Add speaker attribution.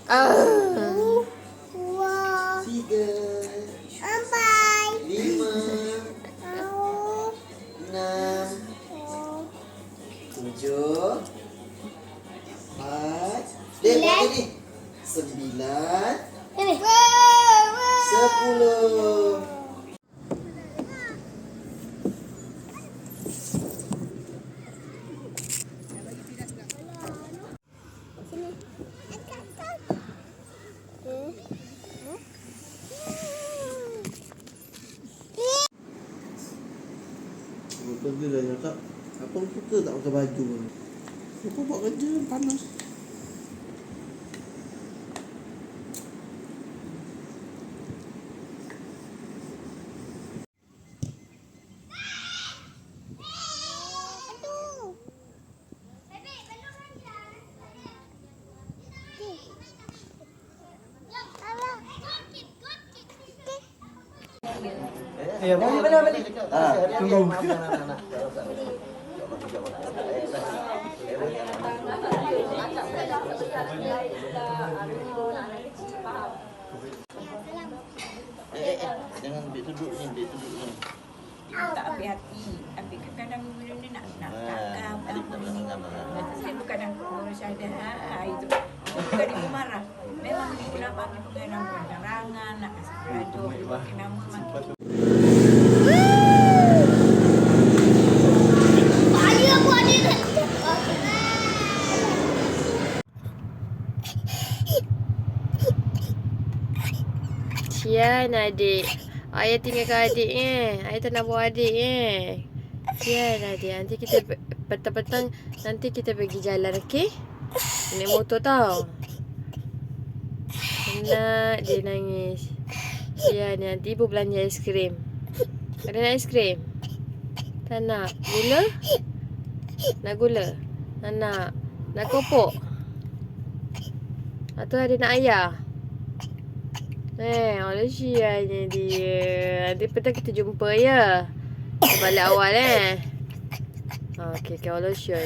Speaker 1: Dua.
Speaker 2: Tiga.
Speaker 1: Empat.
Speaker 2: Lima. Enam.
Speaker 1: Oh.
Speaker 2: Tujuh. Empat. Lagi. 9. 10. Kerja dah cakap. Abang suka tak pakai baju. Aku buat kerja panas.
Speaker 3: Ya, balik. Tunggu.
Speaker 2: Jangan duduk ni.
Speaker 4: Tak hati-hati. Tapi kadang-kadang bila ni nak cakap.
Speaker 2: Adik tak boleh ngam.
Speaker 4: Saya kadang urus ada itu. Bukan ibu marah. Memang ibu nak panggil pegangan penerangan, nak kasih pelajar, pakai nama makin.
Speaker 5: Sian adik. Ayah tinggalkan adik Ayah tak nak bawa adik Sian adik. Nanti kita petang-petang nanti kita pergi jalan, okey? Naik motor tau. Penat dia nangis. Sian nanti ibu belanja aiskrim. Ada nak aiskrim? Tak nak. Gula? Nak gula? Tak nak. Nak kopok? Atau ada nak ayah? Oleh sianya dia. Nanti petang kita jumpa ya. Kita balik awal Okey, oleh sian.